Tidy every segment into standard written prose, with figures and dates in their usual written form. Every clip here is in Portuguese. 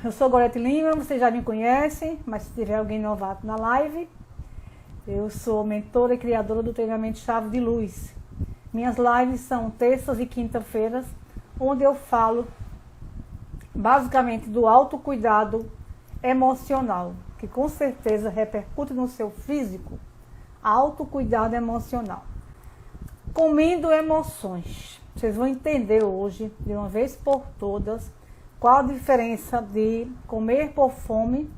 Eu sou Gorete Lima, vocês já me conhecem, mas se tiver alguém novato na live, eu sou mentora e criadora do treinamento Chave de Luz. Minhas lives são terças e quinta-feiras, onde eu falo basicamente do autocuidado emocional, que com certeza repercute no seu físico. Autocuidado emocional. Comendo emoções. Vocês vão entender hoje, de uma vez por todas, qual a diferença de comer por fome,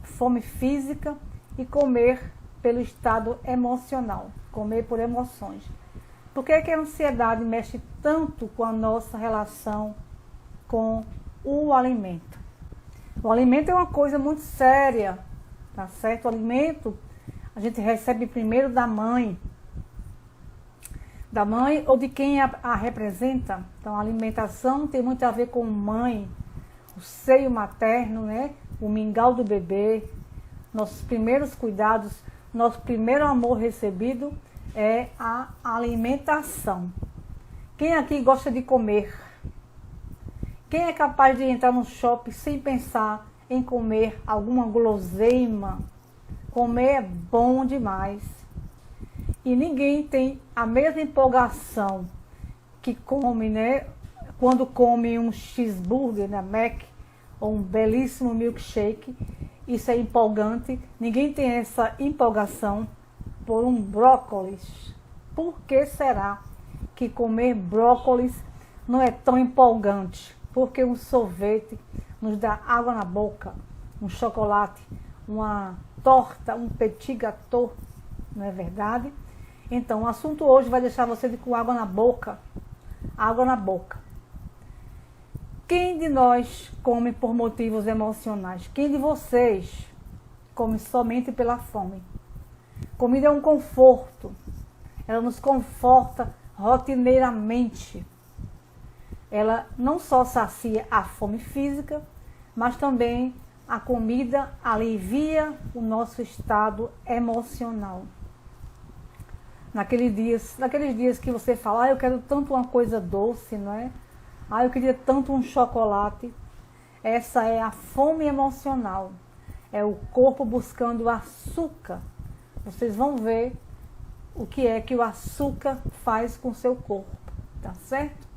fome física, e comer pelo estado emocional, comer por emoções. Por que a ansiedade mexe tanto com a nossa relação com o alimento? O alimento é uma coisa muito séria, tá certo? O alimento a gente recebe primeiro da mãe ou de quem a representa. Então, a alimentação tem muito a ver com mãe, o seio materno, né? O mingau do bebê, nossos primeiros cuidados, nosso primeiro amor recebido é a alimentação. Quem aqui gosta de comer? Quem é capaz de entrar no shopping sem pensar em comer alguma guloseima? Comer é bom demais. E ninguém tem a mesma empolgação que come, né? Quando come um cheeseburger na Mac ou um belíssimo milkshake. Isso é empolgante. Ninguém tem essa empolgação por um brócolis. Por que será que comer brócolis não é tão empolgante? Porque um sorvete nos dá água na boca, um chocolate, uma torta, um petit gâteau, não é verdade? Então, o assunto hoje vai deixar você com água na boca. Água na boca. Quem de nós come por motivos emocionais? Quem de vocês come somente pela fome? Comida é um conforto. Ela nos conforta rotineiramente. Ela não só sacia a fome física, mas também a comida alivia o nosso estado emocional. Naqueles dias que você fala, eu quero tanto uma coisa doce, não é? Eu queria tanto um chocolate. Essa é a fome emocional. É o corpo buscando açúcar. Vocês vão ver o que é que o açúcar faz com o seu corpo, tá certo?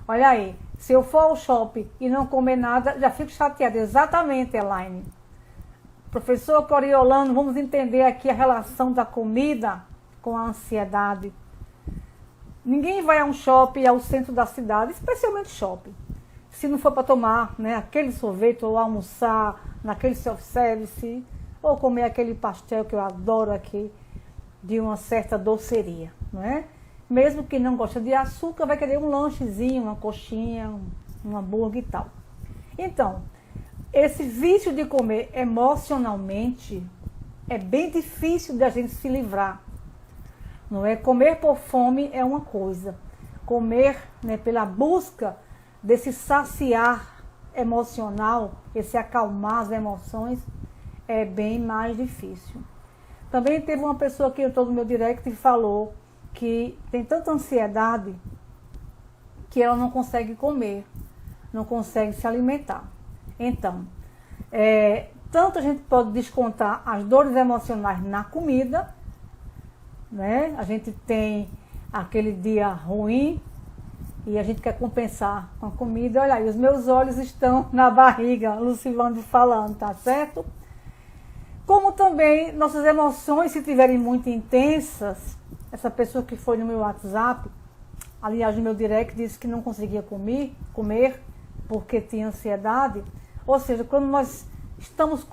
Olha aí, se eu for ao shopping e não comer nada, já fico chateada. Exatamente, Elaine. Professor Coriolano, vamos entender aqui a relação da comida com a ansiedade. Ninguém vai a um shopping, ao centro da cidade, especialmente shopping, se não for para tomar, né, aquele sorvete ou almoçar naquele self-service ou comer aquele pastel que eu adoro aqui, de uma certa doceria, não é? Mesmo que não gosta de açúcar, vai querer um lanchezinho, uma coxinha, um hambúrguer e tal. Então, esse vício de comer emocionalmente é bem difícil da gente se livrar. Não é? Comer por fome é uma coisa. Comer, né, pela busca desse saciar emocional, esse acalmar as emoções, é bem mais difícil. Também teve uma pessoa que entrou no meu direct e falou que tem tanta ansiedade que ela não consegue comer, não consegue se alimentar. Então, tanto a gente pode descontar as dores emocionais na comida, né? A gente tem aquele dia ruim e a gente quer compensar com a comida. Olha aí, os meus olhos estão na barriga, Lucilande falando, tá certo? Como também nossas emoções, se estiverem muito intensas, essa pessoa que foi no meu WhatsApp, aliás, no meu direct, disse que não conseguia comer porque tinha ansiedade. Ou seja, quando nós estamos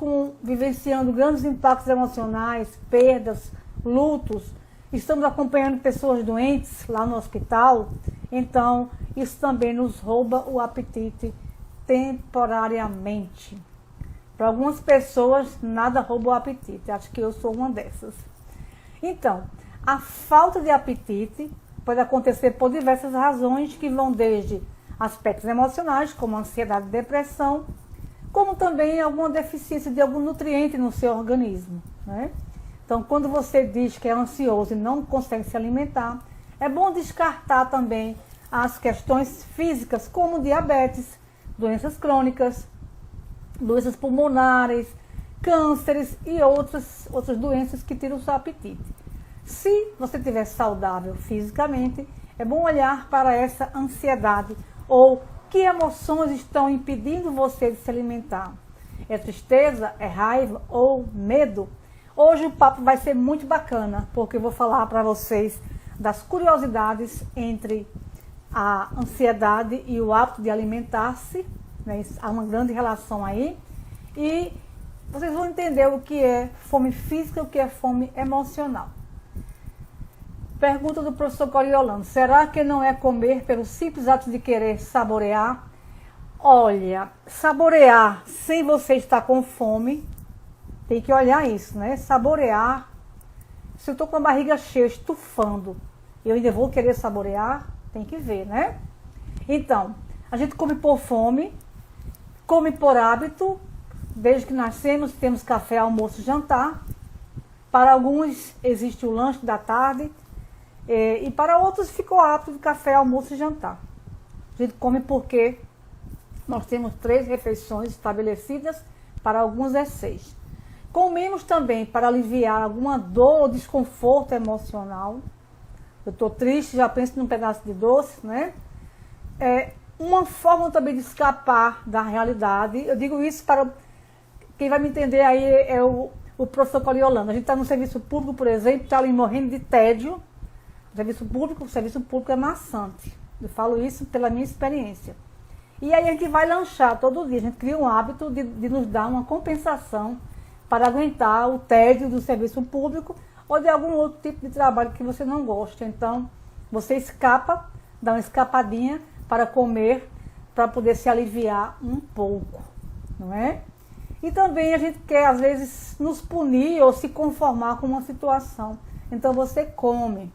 vivenciando grandes impactos emocionais, perdas, lutos, estamos acompanhando pessoas doentes lá no hospital, então isso também nos rouba o apetite temporariamente. Para algumas pessoas, nada rouba o apetite. Acho que eu sou uma dessas. Então, a falta de apetite pode acontecer por diversas razões, que vão desde aspectos emocionais, como ansiedade e depressão, como também alguma deficiência de algum nutriente no seu organismo, né? Então, quando você diz que é ansioso e não consegue se alimentar, é bom descartar também as questões físicas, como diabetes, doenças crônicas, doenças pulmonares, cânceres e outras doenças que tiram o seu apetite. Se você estiver saudável fisicamente, é bom olhar para essa ansiedade ou que emoções estão impedindo você de se alimentar. É tristeza, é raiva ou medo? Hoje o papo vai ser muito bacana, porque eu vou falar para vocês das curiosidades entre a ansiedade e o hábito de alimentar-se, né? Há uma grande relação aí, e vocês vão entender o que é fome física e o que é fome emocional. Pergunta do professor Coriolano: será que não é comer pelo simples ato de querer saborear? Olha, saborear sem você estar com fome, tem que olhar isso, né? Saborear, se eu estou com a barriga cheia, estufando, eu ainda vou querer saborear? Tem que ver, né? Então, a gente come por fome, come por hábito, desde que nascemos temos café, almoço, jantar. Para alguns existe o lanche da tarde, e para outros ficou hábito de café, almoço e jantar. A gente come porque nós temos 3 refeições estabelecidas, para alguns é 6. Comemos também para aliviar alguma dor ou desconforto emocional. Eu estou triste, já penso num pedaço de doce, né? Uma forma também de escapar da realidade. Eu digo isso para quem vai me entender aí, é o professor Coriolano. A gente está no serviço público, por exemplo, está ali morrendo de tédio. O serviço público é maçante. Eu falo isso pela minha experiência. E aí a gente vai lanchar todo dia. A gente cria um hábito de nos dar uma compensação para aguentar o tédio do serviço público ou de algum outro tipo de trabalho que você não gosta. Então, você escapa, dá uma escapadinha para comer, para poder se aliviar um pouco, não é? E também a gente quer, às vezes, nos punir ou se conformar com uma situação. Então, você come.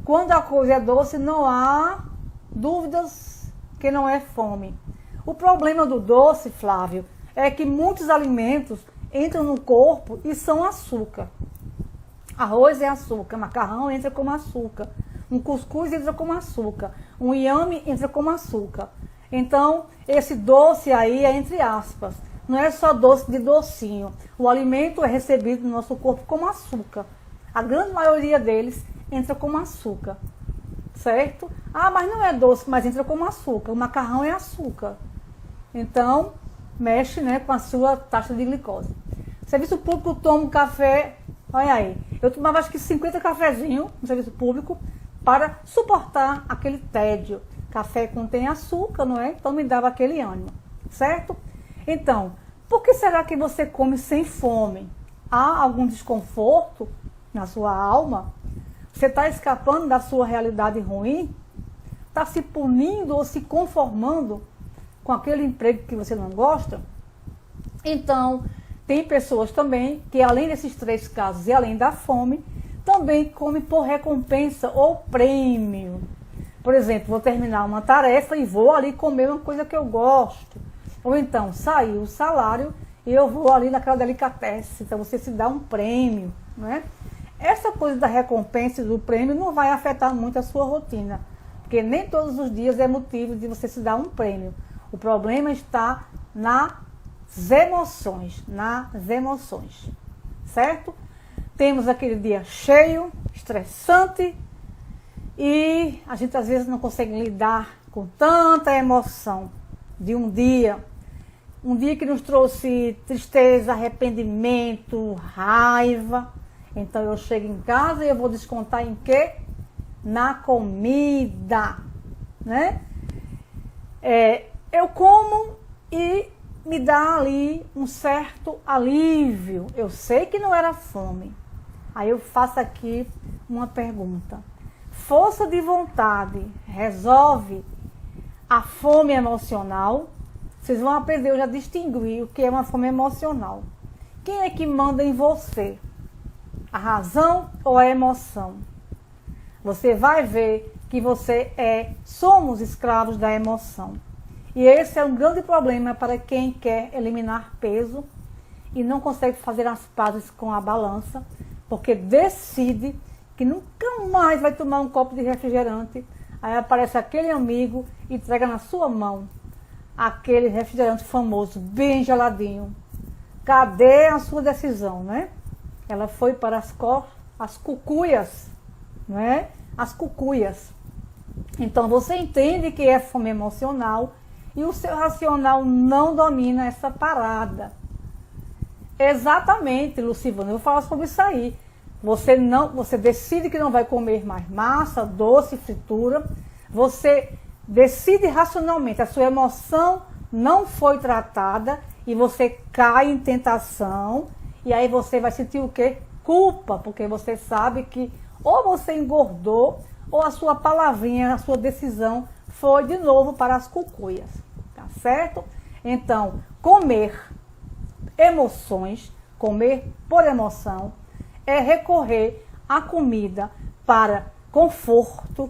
Quando a coisa é doce, não há dúvidas que não é fome. O problema do doce, Flávio, é que muitos alimentos entram no corpo e são açúcar. Arroz é açúcar, macarrão entra como açúcar, um cuscuz entra como açúcar, um inhame entra como açúcar. Então, esse doce aí é entre aspas. Não é só doce de docinho. O alimento é recebido no nosso corpo como açúcar. A grande maioria deles entra como açúcar, certo? Ah, mas não é doce, mas entra como açúcar. O macarrão é açúcar. Então, mexe, né, com a sua taxa de glicose. Serviço público, toma um café, olha aí. Eu tomava acho que 50 cafezinhos no serviço público para suportar aquele tédio. Café contém açúcar, não é? Então me dava aquele ânimo, certo? Então, por que será que você come sem fome? Há algum desconforto na sua alma? Você está escapando da sua realidade ruim? Está se punindo ou se conformando com aquele emprego que você não gosta? Então, tem pessoas também que, além desses 3 casos e além da fome, também comem por recompensa ou prêmio. Por exemplo, vou terminar uma tarefa e vou ali comer uma coisa que eu gosto. Ou então, saiu o salário e eu vou ali naquela delicatessen. Então, você se dá um prêmio, né? Essa coisa da recompensa e do prêmio não vai afetar muito a sua rotina, porque nem todos os dias é motivo de você se dar um prêmio. O problema está nas emoções, certo? Temos aquele dia cheio, estressante, e a gente às vezes não consegue lidar com tanta emoção de um dia que nos trouxe tristeza, arrependimento, raiva. Então eu chego em casa e eu vou descontar em quê? Na comida, né? Eu como e me dá ali um certo alívio. Eu sei que não era fome. Aí eu faço aqui uma pergunta. Força de vontade resolve a fome emocional? Vocês vão aprender hoje a distinguir o que é uma fome emocional. Quem é que manda em você? A razão ou a emoção? Você vai ver que somos escravos da emoção. E esse é um grande problema para quem quer eliminar peso e não consegue fazer as pazes com a balança, porque decide que nunca mais vai tomar um copo de refrigerante. Aí aparece aquele amigo e entrega na sua mão aquele refrigerante famoso, bem geladinho. Cadê a sua decisão, né? Ela foi para as cucuias, né? As cucuias. Então você entende que é fome emocional e o seu racional não domina essa parada. Exatamente, Lucivana, eu vou falar sobre isso aí. Você decide que não vai comer mais massa, doce, fritura. Você decide racionalmente, a sua emoção não foi tratada e você cai em tentação. E aí você vai sentir o quê? Culpa, porque você sabe que ou você engordou ou a sua palavrinha, a sua decisão foi de novo para as cucuias, tá certo? Então, comer emoções, comer por emoção, é recorrer à comida para conforto,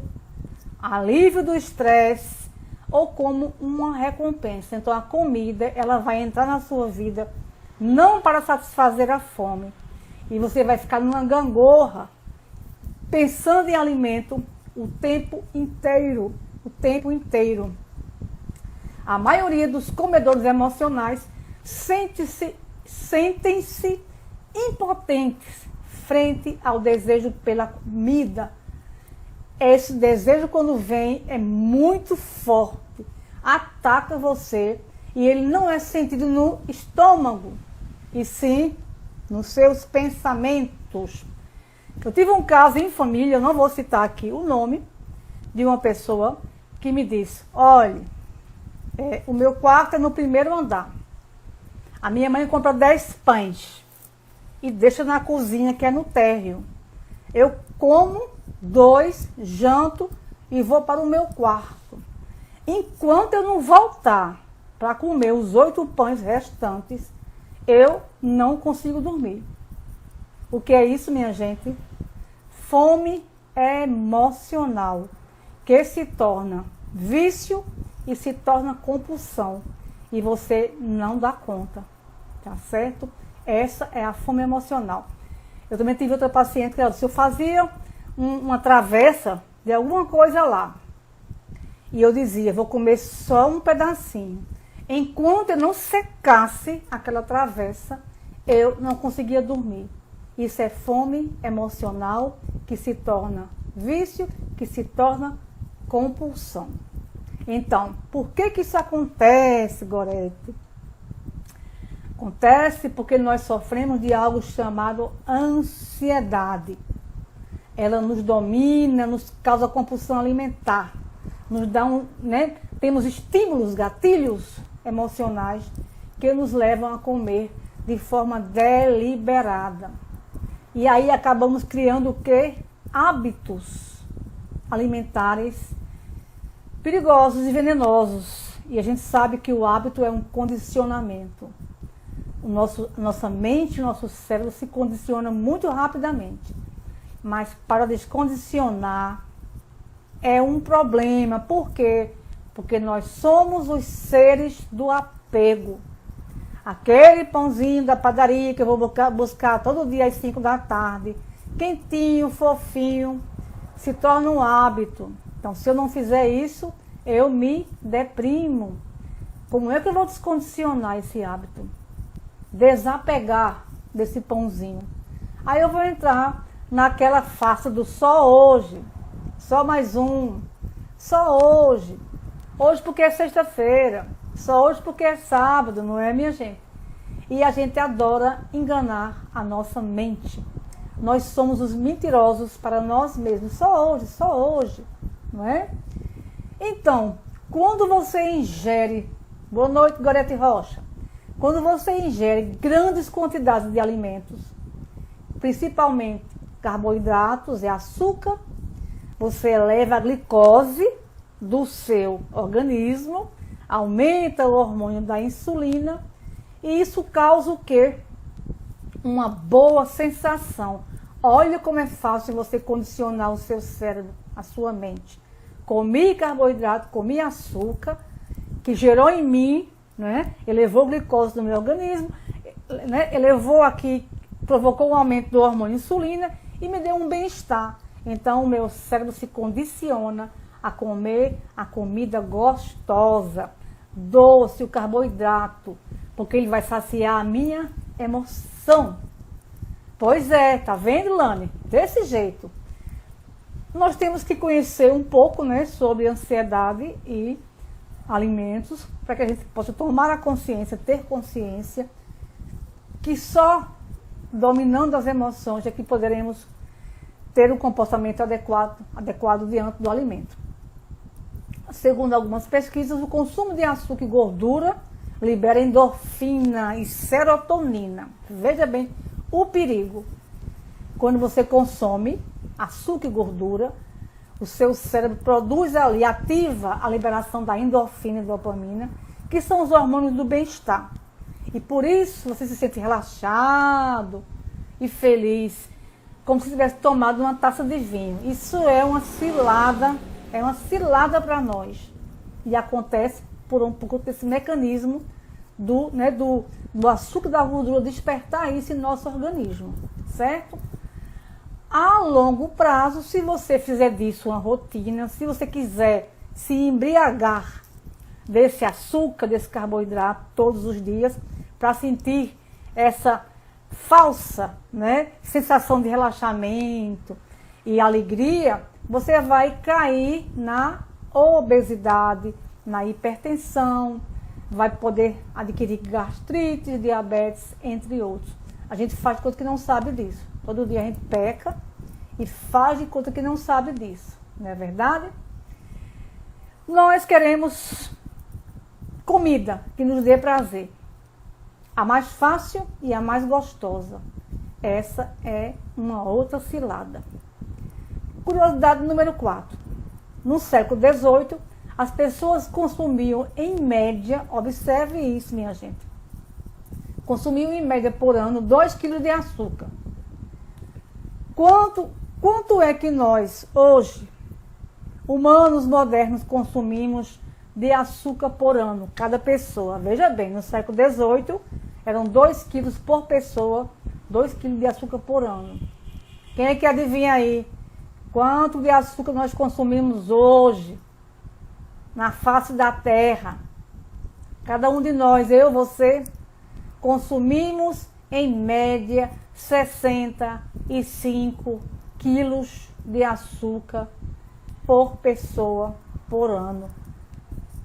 alívio do estresse ou como uma recompensa. Então a comida, ela vai entrar na sua vida não para satisfazer a fome. E você vai ficar numa gangorra, pensando em alimento o tempo inteiro. O tempo inteiro. A maioria dos comedores emocionais sentem-se impotentes frente ao desejo pela comida. Esse desejo, quando vem, é muito forte, ataca você e ele não é sentido no estômago, e sim nos seus pensamentos. Eu tive um caso em família, eu não vou citar aqui o nome, de uma pessoa que me disse: olha, o meu quarto é no primeiro andar. A minha mãe compra 10 pães e deixa na cozinha, que é no térreo. Eu como 2, janto e vou para o meu quarto. Enquanto eu não voltar para comer os 8 pães restantes, eu não consigo dormir. O que é isso, minha gente? Fome emocional, que se torna vício e se torna compulsão. E você não dá conta, tá certo? Essa é a fome emocional. Eu também tive outra paciente que ela disse: eu fazia uma travessa de alguma coisa lá. E eu dizia: vou comer só um pedacinho. Enquanto eu não secasse aquela travessa, eu não conseguia dormir. Isso é fome emocional que se torna vício, que se torna compulsão. Então, por que isso acontece, Gorete? Acontece porque nós sofremos de algo chamado ansiedade. Ela nos domina, nos causa compulsão alimentar. Nos dá temos estímulos, gatilhos emocionais que nos levam a comer de forma deliberada. E aí acabamos criando o quê? Hábitos alimentares perigosos e venenosos. E a gente sabe que o hábito é um condicionamento. Nossa mente, o nosso cérebro se condiciona muito rapidamente. Mas para descondicionar é um problema. Por quê? Porque nós somos os seres do apego. Aquele pãozinho da padaria que eu vou buscar todo dia às 5 da tarde, quentinho, fofinho, se torna um hábito. Então, se eu não fizer isso, eu me deprimo. Como é que eu vou descondicionar esse hábito? Desapegar desse pãozinho. Aí eu vou entrar naquela farsa do só hoje, só mais um, só hoje. Hoje porque é sexta-feira, só hoje porque é sábado, não é, minha gente? E a gente adora enganar a nossa mente. Nós somos os mentirosos para nós mesmos, só hoje, não é? Então, quando você ingere, boa noite, Gorete Rocha, quando você ingere grandes quantidades de alimentos, principalmente carboidratos e açúcar, você eleva a glicose do seu organismo, aumenta o hormônio da insulina, e isso causa o quê? Uma boa sensação. Olha como é fácil você condicionar o seu cérebro, a sua mente. Comi carboidrato, comi açúcar, que gerou em mim, né? Elevou a glicose do meu organismo, né? Elevou aqui, provocou um aumento do hormônio insulina e me deu um bem-estar. Então o meu cérebro se condiciona a comer a comida gostosa. doce, o carboidrato, porque ele vai saciar a minha emoção. Pois é, tá vendo, Lani? Desse jeito. Nós temos que conhecer um pouco, né, sobre ansiedade e alimentos, para que a gente possa tomar a consciência, ter consciência, que só dominando as emoções é que poderemos ter um comportamento adequado diante do alimento. Segundo algumas pesquisas, o consumo de açúcar e gordura libera endorfina e serotonina. Veja bem o perigo. Quando você consome açúcar e gordura, o seu cérebro produz ali, ativa a liberação da endorfina e dopamina, que são os hormônios do bem-estar. E por isso você se sente relaxado e feliz, como se tivesse tomado uma taça de vinho. Isso é uma cilada para nós. E acontece por esse mecanismo do açúcar e da gordura despertar isso em nosso organismo, certo? A longo prazo, se você fizer disso uma rotina, se você quiser se embriagar desse açúcar, desse carboidrato todos os dias, para sentir essa falsa, né, sensação de relaxamento e alegria, você vai cair na obesidade, na hipertensão, vai poder adquirir gastrite, diabetes, entre outros. A gente faz de conta que não sabe disso. Todo dia a gente peca e faz de conta que não sabe disso. Não é verdade? Nós queremos comida que nos dê prazer. A mais fácil e a mais gostosa. Essa é uma outra cilada. Curiosidade número 4. No século XVIII, as pessoas consumiam em média, observe isso, minha gente, consumiam em média por ano 2 kg de açúcar. Quanto é que nós, hoje, humanos modernos, consumimos de açúcar por ano, cada pessoa? Veja bem, no século XVIII, eram 2 quilos por pessoa, 2 quilos de açúcar por ano. Quem é que adivinha aí quanto de açúcar nós consumimos hoje, na face da terra? Cada um de nós, eu, você, consumimos em média 65 quilos de açúcar por pessoa por ano.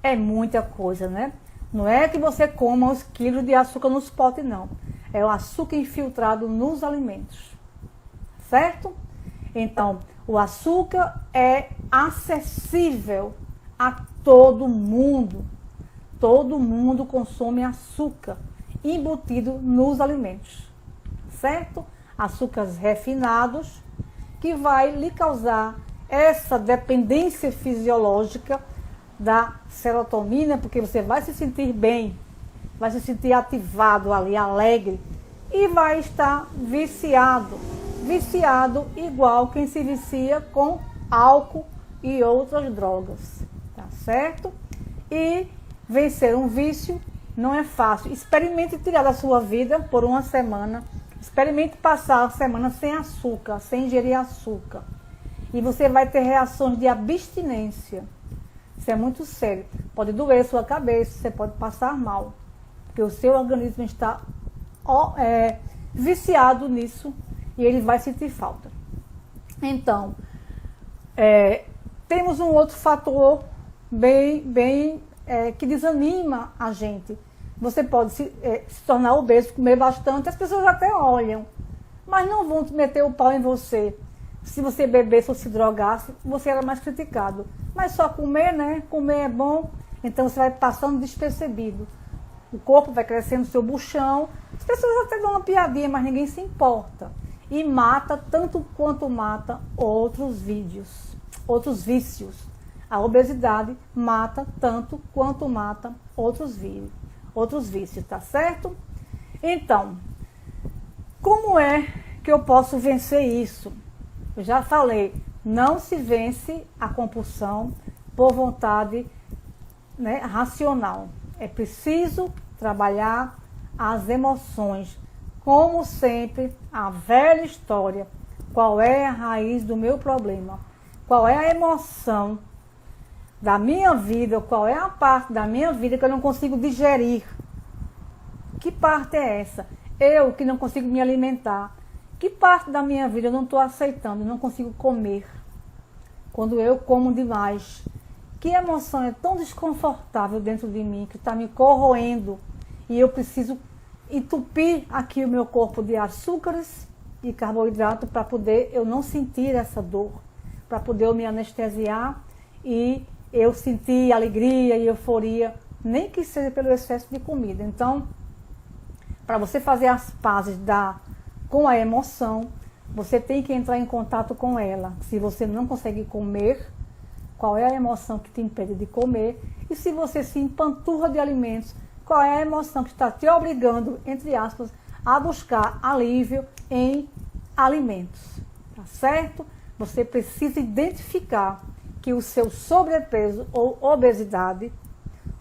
É muita coisa, né? Não é que você coma os quilos de açúcar nos potes, não. É o açúcar infiltrado nos alimentos. Certo? Então, o açúcar é acessível a todo mundo. Todo mundo consome açúcar embutido nos alimentos. Certo? Açúcares refinados, que vai lhe causar essa dependência fisiológica da serotonina, porque você vai se sentir bem, vai se sentir ativado ali, alegre, e vai estar viciado igual quem se vicia com álcool e outras drogas, tá certo? E vencer um vício não é fácil. Experimente tirar da sua vida por uma semana, experimente passar a semana sem açúcar, sem ingerir açúcar, e você vai ter reações de abstinência. Isso é muito sério. Pode doer sua cabeça, você pode passar mal, porque o seu organismo está viciado nisso e ele vai sentir falta. Então, temos um outro fator bem que desanima a gente. Você pode se tornar obeso, comer bastante, as pessoas até olham, mas não vão meter o pau em você. Se você bebesse ou se drogasse, você era mais criticado. Mas só comer, né? Comer é bom, então você vai passando despercebido. O corpo vai crescendo, seu buchão. As pessoas até dão uma piadinha, mas ninguém se importa. E mata tanto quanto mata outros vícios. A obesidade mata tanto quanto mata outros vícios, tá certo? Então, como é que eu posso vencer isso? Eu já falei, não se vence a compulsão por vontade, né, racional. É preciso trabalhar as emoções. Como sempre, a velha história. Qual é a raiz do meu problema? Qual é a emoção da minha vida, qual é a parte da minha vida que eu não consigo digerir. Que parte é essa? Eu que não consigo me alimentar. Que parte da minha vida eu não estou aceitando, eu não consigo comer? Quando eu como demais. Que emoção é tão desconfortável dentro de mim, que está me corroendo, e eu preciso entupir aqui o meu corpo de açúcares e carboidrato para poder eu não sentir essa dor, para poder eu me anestesiar e eu sentir alegria e euforia, nem que seja pelo excesso de comida. Então, para você fazer as pazes com a emoção, você tem que entrar em contato com ela. Se você não consegue comer, qual é a emoção que te impede de comer? E se você se empanturra de alimentos, qual é a emoção que está te obrigando, entre aspas, a buscar alívio em alimentos? Tá certo? Você precisa identificar que o seu sobrepeso ou obesidade,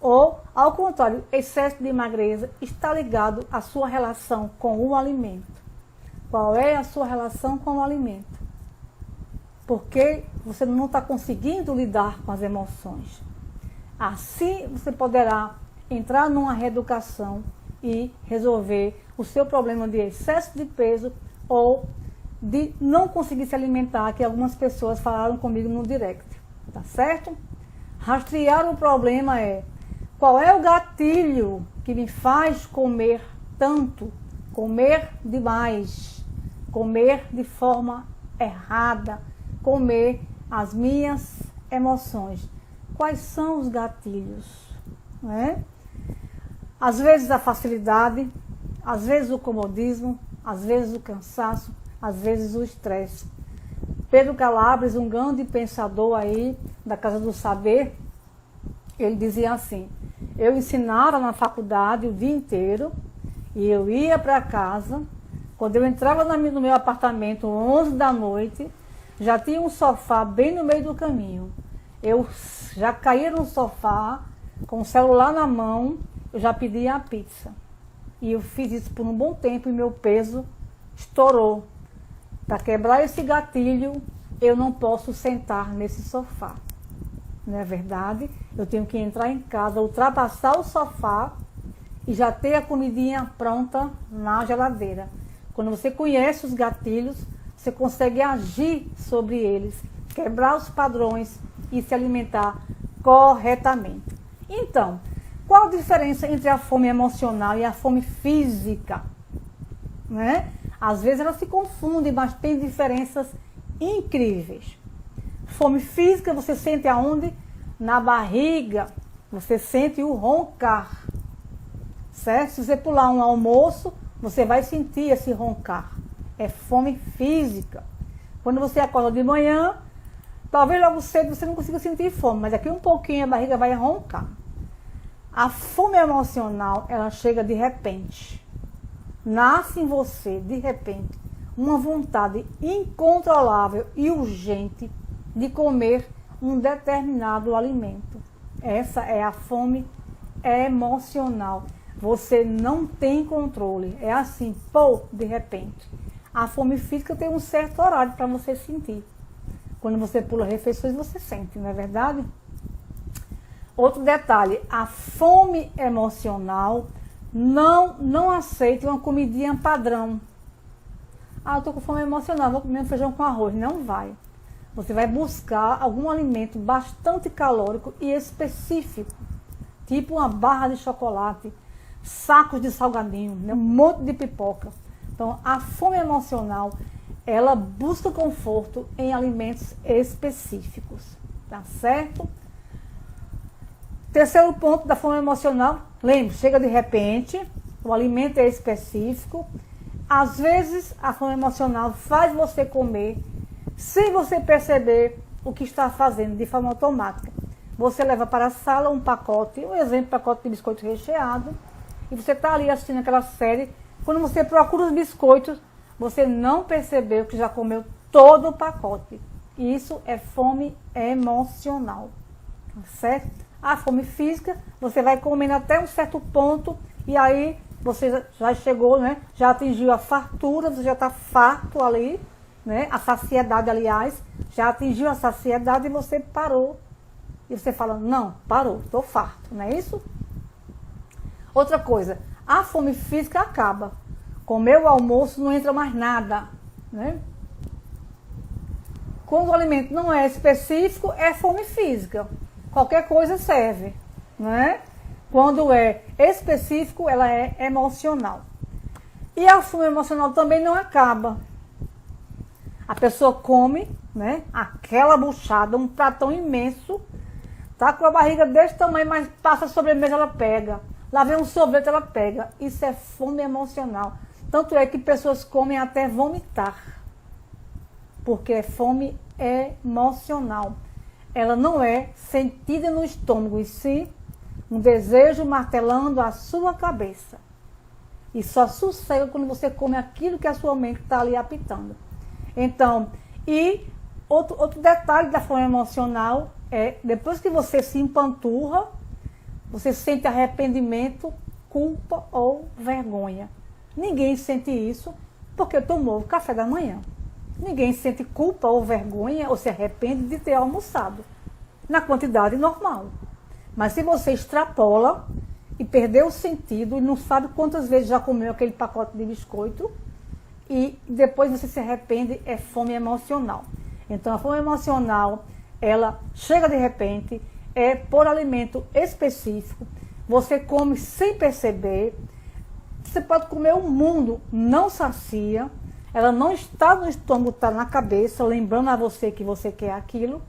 ou, ao contrário, excesso de magreza, está ligado à sua relação com o alimento. Qual é a sua relação com o alimento? Porque você não está conseguindo lidar com as emoções. Assim você poderá entrar numa reeducação e resolver o seu problema de excesso de peso ou de não conseguir se alimentar, que algumas pessoas falaram comigo no direct, tá certo? Rastrear o problema qual é o gatilho que me faz comer tanto, comer demais, comer de forma errada, comer as minhas emoções. Quais são os gatilhos? Né? Às vezes a facilidade, às vezes o comodismo, às vezes o cansaço, às vezes o estresse. Pedro Calabres, um grande pensador aí da Casa do Saber, ele dizia assim: eu ensinava na faculdade o dia inteiro e eu ia para casa, quando eu entrava no meu apartamento 11 da noite, já tinha um sofá bem no meio do caminho. Eu já caía no sofá, com o celular na mão, eu já pedia a pizza. E eu fiz isso por um bom tempo e meu peso estourou. Para quebrar esse gatilho, eu não posso sentar nesse sofá. Não é verdade? Eu tenho que entrar em casa, ultrapassar o sofá e já ter a comidinha pronta na geladeira. Quando você conhece os gatilhos, você consegue agir sobre eles, quebrar os padrões e se alimentar corretamente. Então, qual a diferença entre a fome emocional e a fome física? Né? Às vezes elas se confundem, mas tem diferenças incríveis. Fome física você sente aonde? Na barriga, você sente o roncar. Certo? Se você pular um almoço, você vai sentir esse roncar. É fome física. Quando você acorda de manhã, talvez logo cedo você não consiga sentir fome, mas daqui um pouquinho a barriga vai roncar. A fome emocional, ela chega de repente. Nasce em você, de repente, uma vontade incontrolável e urgente de comer um determinado alimento. Essa é a fome emocional. Você não tem controle. É assim, de repente. A fome física tem um certo horário para você sentir. Quando você pula refeições, você sente, não é verdade? Outro detalhe, a fome emocional não aceita uma comidinha padrão. Eu estou com fome emocional, vou comer um feijão com arroz. Não vai. Você vai buscar algum alimento bastante calórico e específico, tipo uma barra de chocolate, sacos de salgadinho, né? Um monte de pipoca. Então, a fome emocional, ela busca conforto em alimentos específicos, tá certo? Terceiro ponto da fome emocional, lembre, chega de repente, o alimento é específico. Às vezes, a fome emocional faz você comer sem você perceber o que está fazendo de forma automática. Você leva para a sala um pacote, um exemplo, pacote de biscoito recheado, e você está ali assistindo aquela série. Quando você procura os biscoitos, você não percebeu que já comeu todo o pacote. Isso é fome emocional, tá certo? A fome física, você vai comendo até um certo ponto e aí você já chegou, né? Já atingiu a fartura, você já está farto ali, né? A saciedade, aliás, já atingiu a saciedade e você parou e você fala, não, parou, estou farto, não é isso? Outra coisa, a fome física acaba. Comeu o almoço, não entra mais nada, né? Quando o alimento não é específico, é fome física. Qualquer coisa serve, né? Quando é específico, ela é emocional. E a fome emocional também não acaba. A pessoa come, né? Aquela buchada, um pratão imenso, tá com a barriga desse tamanho, mas passa a sobremesa, ela pega. Lá vem um sorvete, ela pega. Isso é fome emocional. Tanto é que pessoas comem até vomitar. Porque é fome emocional. Ela não é sentida no estômago, e sim um desejo martelando a sua cabeça. E só sossega quando você come aquilo que a sua mente está ali apitando. Então, e outro detalhe da fome emocional é, depois que você se empanturra, você sente arrependimento, culpa ou vergonha. Ninguém sente isso porque tomou o café da manhã. Ninguém sente culpa ou vergonha ou se arrepende de ter almoçado na quantidade normal. Mas se você extrapola e perdeu o sentido e não sabe quantas vezes já comeu aquele pacote de biscoito e depois você se arrepende, é fome emocional. Então a fome emocional, ela chega de repente, é por alimento específico, você come sem perceber, você pode comer o mundo, não sacia, ela não está no estômago, está na cabeça, lembrando a você que você quer aquilo,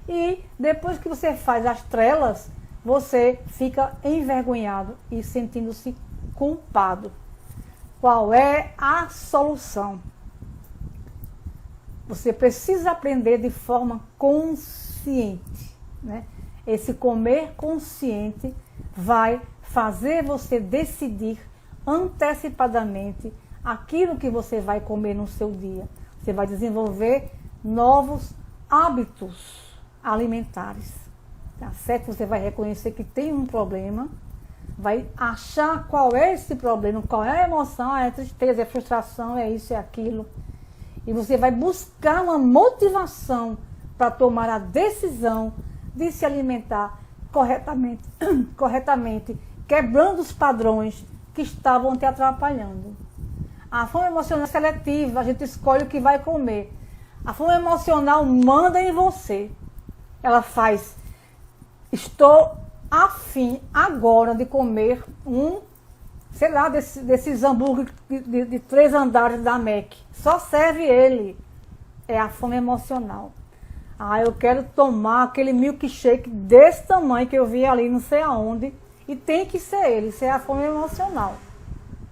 e depois que você faz as trelas, você fica envergonhado e sentindo-se culpado. Qual é a solução? Você precisa aprender de forma consciente, né? Esse comer consciente vai fazer você decidir antecipadamente aquilo que você vai comer no seu dia. Você vai desenvolver novos hábitos alimentares. Tá certo? Você vai reconhecer que tem um problema, vai achar qual é esse problema, qual é a emoção, é a tristeza, é a frustração, é isso, é aquilo. E você vai buscar uma motivação para tomar a decisão de se alimentar corretamente, quebrando os padrões que estavam te atrapalhando. A fome emocional é seletiva, a gente escolhe o que vai comer. A fome emocional manda em você. Ela faz, estou afim agora de comer sei lá, desses hambúrguer de 3 andares da Mac. Só serve ele. É a fome emocional. Ah, eu quero tomar aquele milkshake desse tamanho que eu vi ali não sei aonde. E tem que ser ele, isso é a fome emocional.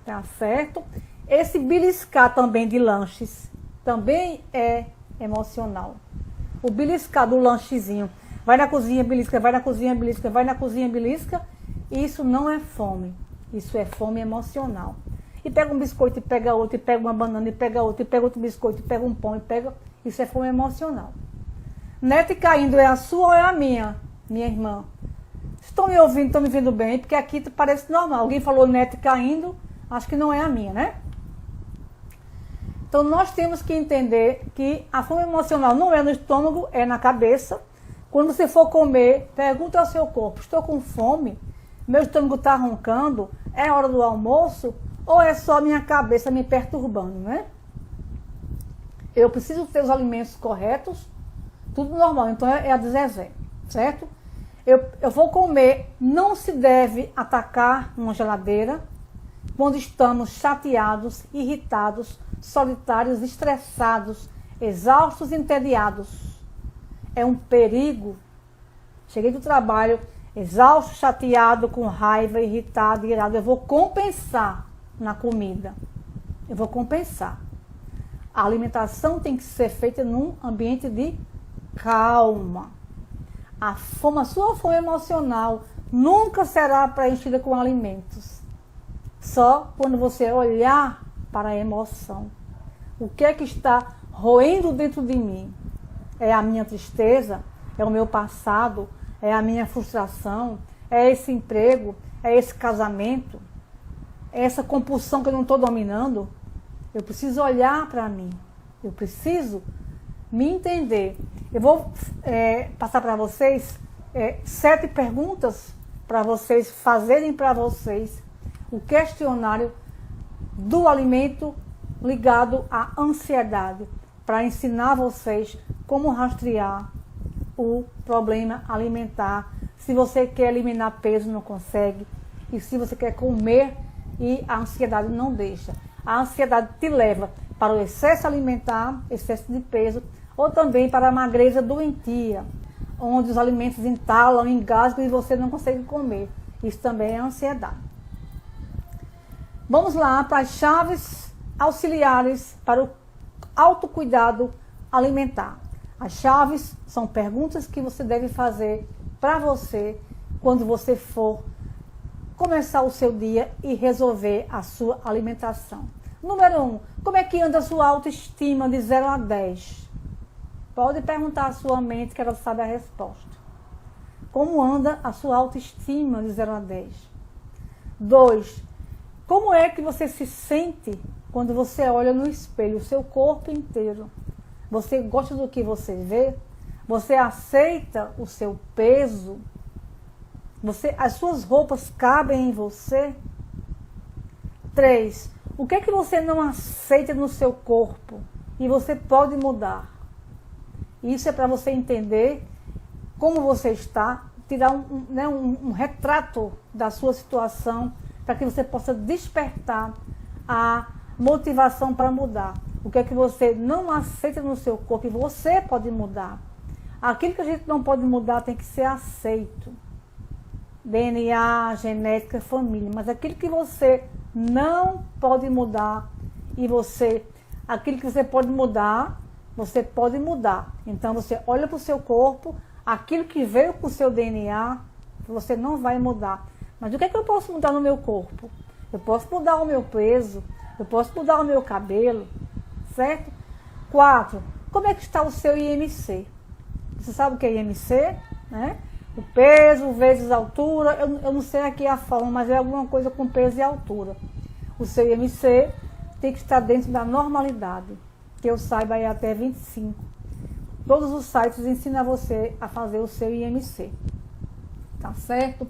Tá certo? Esse beliscar também de lanches também é emocional. O beliscar do lanchezinho. Vai na cozinha, belisca, vai na cozinha, belisca, vai na cozinha, belisca. Isso não é fome. Isso é fome emocional. E pega um biscoito, e pega outro, e pega uma banana, e pega outro, e pega outro biscoito, e pega um pão, e pega... Isso é fome emocional. Nete caindo é a sua ou é a minha irmã? Estão me ouvindo, estão me vendo bem, porque aqui parece normal. Alguém falou nete caindo, acho que não é a minha, né? Então nós temos que entender que a fome emocional não é no estômago, é na cabeça. Quando você for comer, pergunta ao seu corpo, estou com fome? Meu estômago está roncando? É hora do almoço? Ou é só minha cabeça me perturbando, né? Eu preciso ter os alimentos corretos, tudo normal, então é a de Zezé, certo? Eu vou comer, não se deve atacar uma geladeira quando estamos chateados, irritados, solitários, estressados, exaustos e entediados. É um perigo. Cheguei do trabalho, exausto, chateado, com raiva, irritado, irado. Eu vou compensar na comida. Eu vou compensar. A alimentação tem que ser feita num ambiente de calma. A sua fome emocional nunca será preenchida com alimentos. Só quando você olhar para a emoção. O que é que está roendo dentro de mim? É a minha tristeza? É o meu passado? É a minha frustração? É esse emprego? É esse casamento? É essa compulsão que eu não estou dominando? Eu preciso olhar para mim. Eu preciso me entender. Eu vou passar para vocês 7 perguntas para vocês fazerem para vocês o questionário do alimento ligado à ansiedade, para ensinar vocês como rastrear o problema alimentar. Se você quer eliminar peso, não consegue. E se você quer comer e a ansiedade não deixa. A ansiedade te leva para o excesso alimentar, excesso de peso, ou também para a magreza doentia, onde os alimentos entalam, engasgam e você não consegue comer. Isso também é ansiedade. Vamos lá para as chaves auxiliares para o autocuidado alimentar. As chaves são perguntas que você deve fazer para você quando você for começar o seu dia e resolver a sua alimentação. Número 1, como é que anda a sua autoestima de 0 a 10? Pode perguntar à sua mente que ela sabe a resposta. Como anda a sua autoestima de 0 a 10? 2, como é que você se sente quando você olha no espelho, o seu corpo inteiro? Você gosta do que você vê? Você aceita o seu peso? As suas roupas cabem em você? 3, o que é que você não aceita no seu corpo e você pode mudar? Isso é para você entender como você está, tirar um retrato da sua situação, para que você possa despertar a motivação para mudar. O que é que você não aceita no seu corpo e você pode mudar? Aquilo que a gente não pode mudar tem que ser aceito. DNA, genética, família. Mas aquilo que você não pode mudar e aquilo que você pode mudar, você pode mudar. Então você olha para o seu corpo, aquilo que veio com o seu DNA, você não vai mudar. Mas o que é que eu posso mudar no meu corpo? Eu posso mudar o meu peso, eu posso mudar o meu cabelo, certo? 4, como é que está o seu IMC? Você sabe o que é IMC? Né? O peso vezes a altura, eu não sei aqui a forma, mas é alguma coisa com peso e altura. O seu IMC tem que estar dentro da normalidade, que eu saiba é até 25. Todos os sites ensinam você a fazer o seu IMC. Tá certo?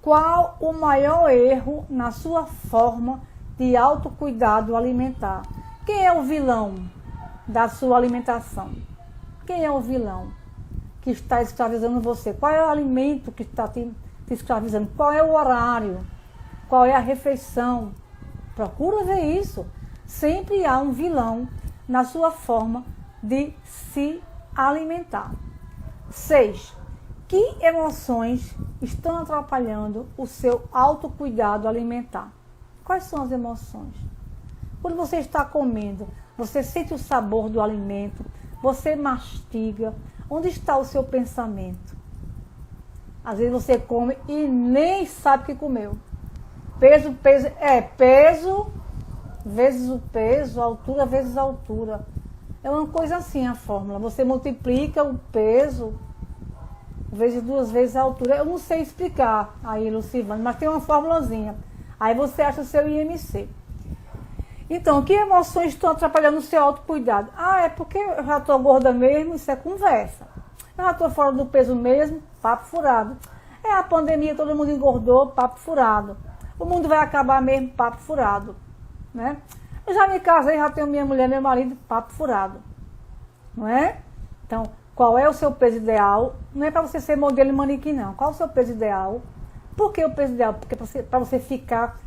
Qual o maior erro na sua forma de autocuidado alimentar? Quem é o vilão da sua alimentação? Quem é o vilão que está escravizando você? Qual é o alimento que está te escravizando? Qual é o horário? Qual é a refeição? Procura ver isso. Sempre há um vilão na sua forma de se alimentar. 6. Que emoções estão atrapalhando o seu autocuidado alimentar? Quais são as emoções? Quando você está comendo, você sente o sabor do alimento, você mastiga. Onde está o seu pensamento? Às vezes você come e nem sabe o que comeu. Peso vezes o peso, altura vezes a altura. É uma coisa assim a fórmula. Você multiplica o peso vezes 2 vezes a altura. Eu não sei explicar aí, Lucivane, mas tem uma formulazinha. Aí você acha o seu IMC. Então, que emoções estão atrapalhando o seu autocuidado? É porque eu já estou gorda mesmo, isso é conversa. Eu já estou fora do peso mesmo, papo furado. É a pandemia, todo mundo engordou, papo furado. O mundo vai acabar mesmo, papo furado. Né? Eu já me casei, já tenho minha mulher, meu marido, papo furado. Não é? Então, qual é o seu peso ideal? Não é para você ser modelo e manequim, não. Qual é o seu peso ideal? Por que o peso ideal? Porque para você ficar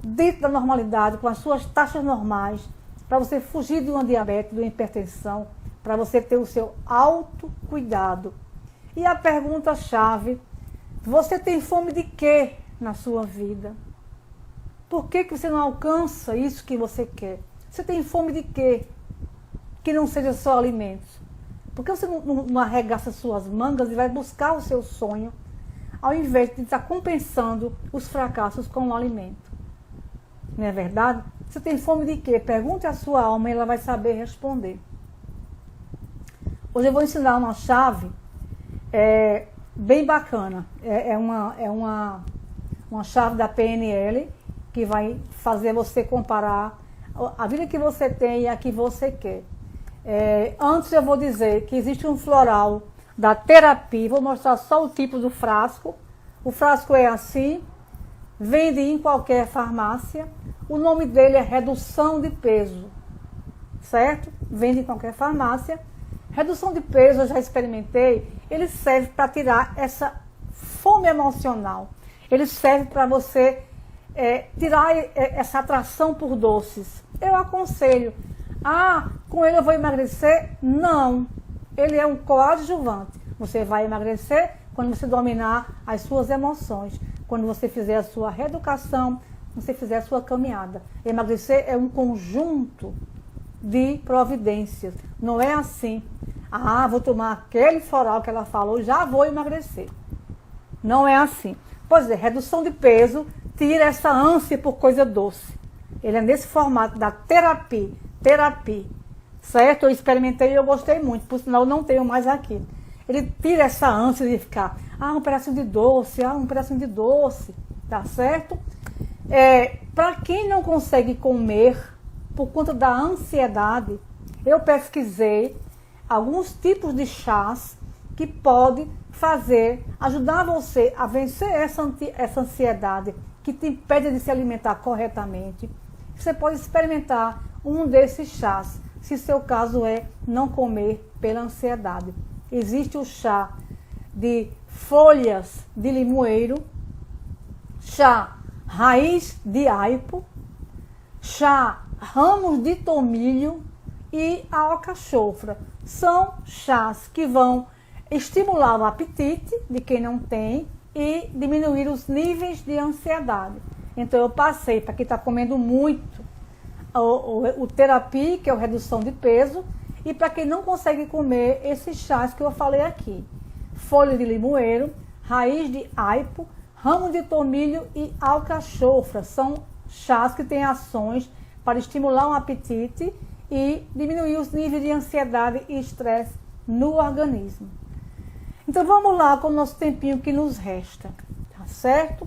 dentro da normalidade, com as suas taxas normais, para você fugir de uma diabetes, de uma hipertensão, para você ter o seu autocuidado. E a pergunta-chave, você tem fome de quê na sua vida? Por que você não alcança isso que você quer? Você tem fome de quê? Que não seja só alimentos. Por que você não arregaça suas mangas e vai buscar o seu sonho, ao invés de estar compensando os fracassos com o alimento? Não é verdade? Você tem fome de quê? Pergunte à sua alma e ela vai saber responder. Hoje eu vou ensinar uma chave bem bacana. É uma chave da PNL que vai fazer você comparar a vida que você tem e a que você quer. Antes eu vou dizer que existe um floral da terapia. Vou mostrar só o tipo do frasco. O frasco é assim, vende em qualquer farmácia. O nome dele é redução de peso, certo? Vende em qualquer farmácia. Redução de peso, eu já experimentei, ele serve para tirar essa fome emocional. Ele serve para você tirar essa atração por doces. Eu aconselho. Com ele eu vou emagrecer? Não. Ele é um coadjuvante. Você vai emagrecer quando você dominar as suas emoções. Quando você fizer a sua reeducação, quando você fizer a sua caminhada. Emagrecer é um conjunto de providências. Não é assim. Vou tomar aquele floral que ela falou, já vou emagrecer. Não é assim. Pois é, redução de peso, tira essa ânsia por coisa doce. Ele é nesse formato da terapia, certo? Eu experimentei e eu gostei muito, por sinal eu não tenho mais aqui. Ele tira essa ânsia de ficar, um pedacinho de doce, um pedacinho de doce, tá certo? Para quem não consegue comer por conta da ansiedade, eu pesquisei alguns tipos de chás que podem ajudar você a vencer essa ansiedade que te impede de se alimentar corretamente. Você pode experimentar um desses chás, se seu caso é não comer pela ansiedade. Existe o chá de folhas de limoeiro, chá raiz de aipo, chá ramos de tomilho e a alcachofra. São chás que vão estimular o apetite de quem não tem e diminuir os níveis de ansiedade. Então eu passei para quem está comendo muito o terapia, que é a redução de peso, e para quem não consegue comer esses chás que eu falei aqui. Folha de limoeiro, raiz de aipo, ramo de tomilho e alcachofra. São chás que têm ações para estimular o apetite e diminuir os níveis de ansiedade e estresse no organismo. Então vamos lá com o nosso tempinho que nos resta, tá certo?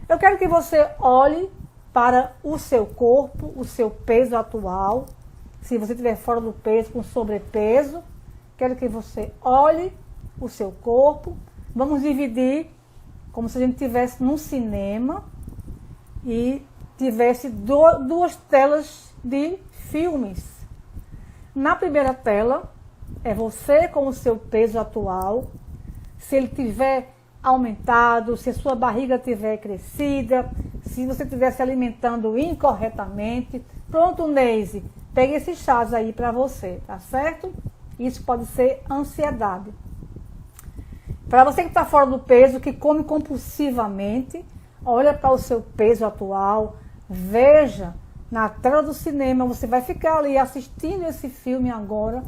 Eu quero que você olhe para o seu corpo, o seu peso atual. Se você estiver fora do peso, com sobrepeso, quero que você olhe o seu corpo. Vamos dividir como se a gente estivesse num cinema e tivesse duas telas de filmes. Na primeira tela é você com o seu peso atual. Se ele tiver aumentado, se a sua barriga tiver crescida, se você estiver se alimentando incorretamente. Pronto, Neise, pegue esses chás aí para você, tá certo? Isso pode ser ansiedade. Para você que está fora do peso, que come compulsivamente, olha para o seu peso atual, veja na tela do cinema, você vai ficar ali assistindo esse filme agora.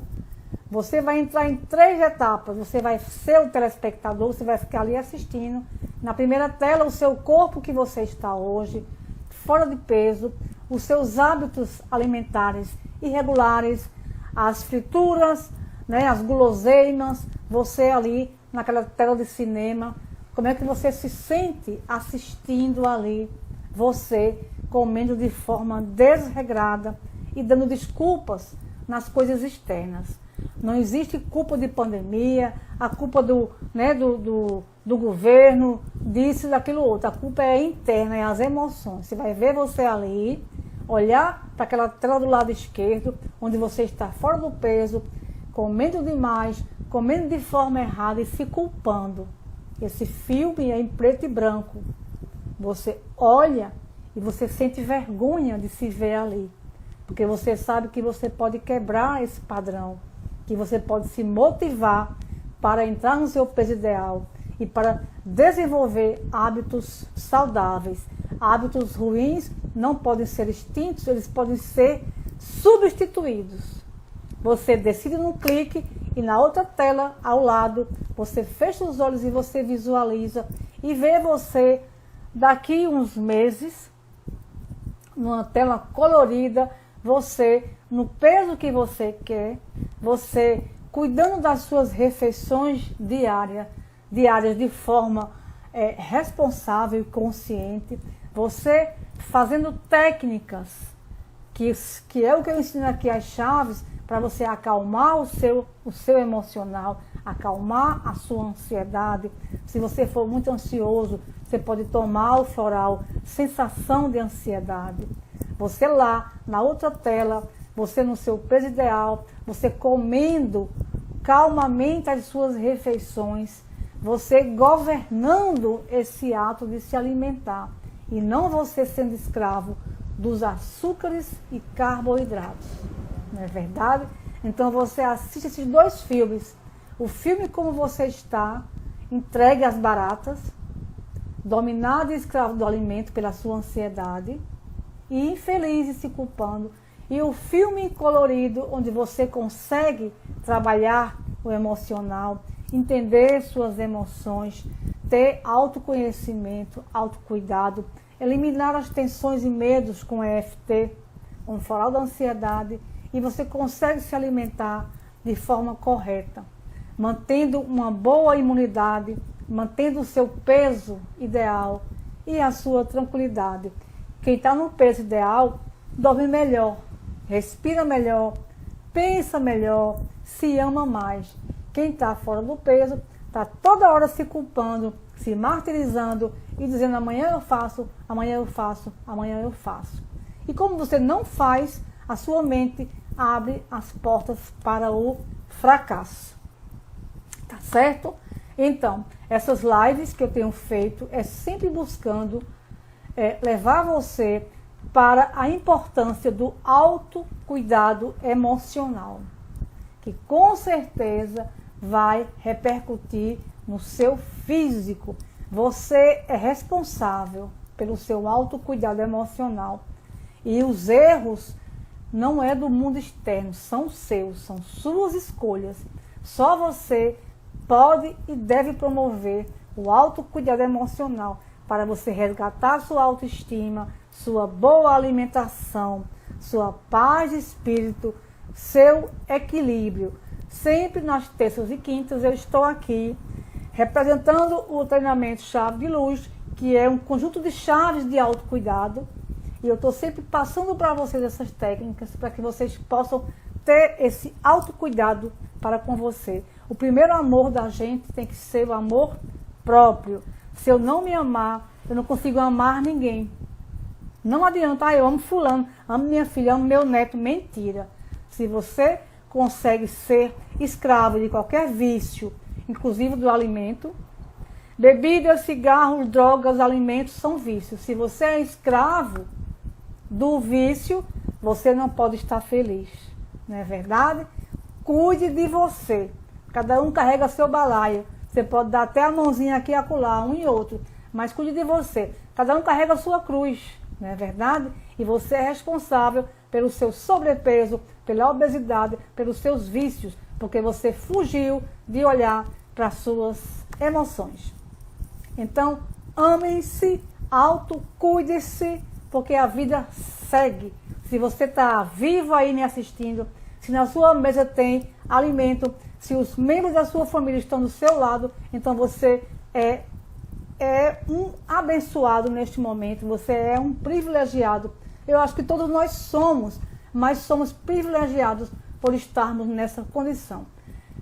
Você vai entrar em 3 etapas. Você vai ser o telespectador, você vai ficar ali assistindo. Na primeira tela, o seu corpo que você está hoje, fora de peso, os seus hábitos alimentares irregulares, as frituras, né, as guloseimas, você ali naquela tela de cinema, como é que você se sente assistindo ali, você comendo de forma desregrada e dando desculpas nas coisas externas. Não existe culpa de pandemia, a culpa do governo, disso, daquilo outro. A culpa é interna, é as emoções. Você vai ver você ali, olhar para aquela tela do lado esquerdo, onde você está fora do peso, comendo demais, comendo de forma errada e se culpando. Esse filme é em preto e branco. Você olha e você sente vergonha de se ver ali. Porque você sabe que você pode quebrar esse padrão, que você pode se motivar para entrar no seu peso ideal e para desenvolver hábitos saudáveis. Hábitos ruins não podem ser extintos, eles podem ser substituídos. Você decide num clique e na outra tela ao lado, você fecha os olhos e você visualiza e vê você daqui uns meses, numa tela colorida, você no peso que você quer, você cuidando das suas refeições diárias de forma responsável e consciente, você fazendo técnicas que é o que eu ensino aqui, as chaves, para você acalmar o seu emocional, acalmar a sua ansiedade. Se você for muito ansioso, você pode tomar o floral sensação de ansiedade. Você lá, na outra tela, você no seu peso ideal, você comendo calmamente as suas refeições, você governando esse ato de se alimentar e não você sendo escravo dos açúcares e carboidratos, não é verdade? Então você assiste esses dois filmes, o filme Como Você Está, entregue às baratas, dominado e escravo do alimento pela sua ansiedade e infeliz e se culpando, e o filme colorido onde você consegue trabalhar o emocional, entender suas emoções, ter autoconhecimento, autocuidado, eliminar as tensões e medos com EFT, com o floral da ansiedade, e você consegue se alimentar de forma correta, mantendo uma boa imunidade, mantendo o seu peso ideal e a sua tranquilidade. Quem está no peso ideal dorme melhor, respira melhor, pensa melhor, se ama mais. Quem está fora do peso está toda hora se culpando, se martirizando e dizendo amanhã eu faço, amanhã eu faço, amanhã eu faço. E como você não faz, a sua mente abre as portas para o fracasso. Tá certo? Então, essas lives que eu tenho feito é sempre buscando levar você para a importância do autocuidado emocional, que com certeza vai repercutir no seu físico. Você é responsável pelo seu autocuidado emocional. E os erros não é do mundo externo, são seus, são suas escolhas. Só você pode e deve promover o autocuidado emocional para você resgatar sua autoestima, sua boa alimentação, sua paz de espírito, seu equilíbrio. Sempre nas terças e quintas eu estou aqui representando o treinamento Chave de Luz, que é um conjunto de chaves de autocuidado. E eu estou sempre passando para vocês essas técnicas para que vocês possam ter esse autocuidado para com você. O primeiro amor da gente tem que ser o amor próprio. Se eu não me amar, eu não consigo amar ninguém. Não adianta, eu amo fulano, amo minha filha, amo meu neto. Mentira. Se você consegue ser escravo de qualquer vício, inclusive do alimento, bebida, cigarros, drogas, alimentos são vícios. Se você é escravo do vício, você não pode estar feliz. Não é verdade? Cuide de você. Cada um carrega seu balaio. Você pode dar até a mãozinha aqui e acolá, um e outro. Mas cuide de você. Cada um carrega a sua cruz. Não é verdade? E você é responsável pelo seu sobrepeso, pela obesidade, pelos seus vícios. Porque você fugiu de olhar para as suas emoções. Então, amem-se, autocuide-se, porque a vida segue. Se você está vivo aí me assistindo, se na sua mesa tem alimento, se os membros da sua família estão do seu lado, então você é um abençoado neste momento, você é um privilegiado. Eu acho que todos nós somos, mas somos privilegiados por estarmos nessa condição.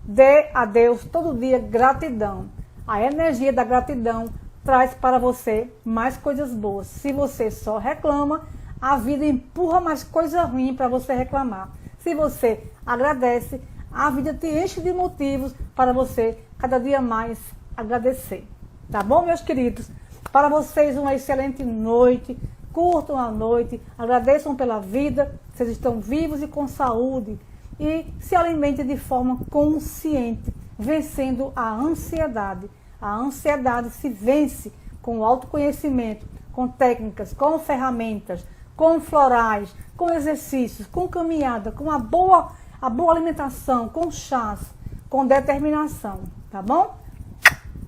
Dê a Deus todo dia gratidão. A energia da gratidão traz para você mais coisas boas. Se você só reclama, a vida empurra mais coisa ruim para você reclamar. Se você agradece, a vida te enche de motivos para você cada dia mais agradecer. Tá bom, meus queridos? Para vocês uma excelente noite. Curtam a noite, agradeçam pela vida, vocês estão vivos e com saúde. E se alimentem de forma consciente, vencendo a ansiedade. A ansiedade se vence com o autoconhecimento, com técnicas, com ferramentas, com florais, com exercícios, com caminhada, com a boa alimentação, com chás, com determinação, tá bom?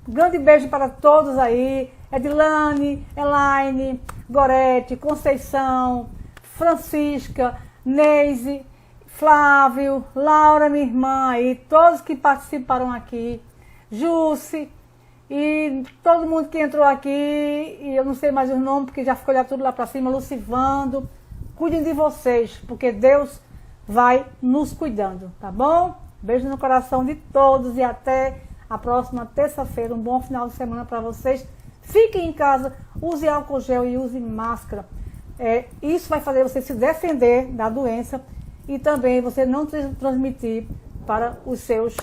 Grande beijo para todos aí, Edilane, Elaine, Gorete, Conceição, Francisca, Neise, Flávio, Laura, minha irmã aí, todos que participaram aqui, Jusce, e todo mundo que entrou aqui, e eu não sei mais o nome, porque já ficou olhando tudo lá para cima, Lucivando, Cuidem de vocês, porque Deus vai nos cuidando, tá bom? Beijo no coração de todos e até a próxima terça-feira. Um bom final de semana para vocês. Fiquem em casa, use álcool gel e use máscara. Isso vai fazer você se defender da doença e também você não transmitir para os seus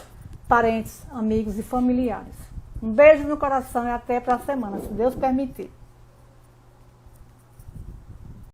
parentes, amigos e familiares. Um beijo no coração e até para a semana, se Deus permitir.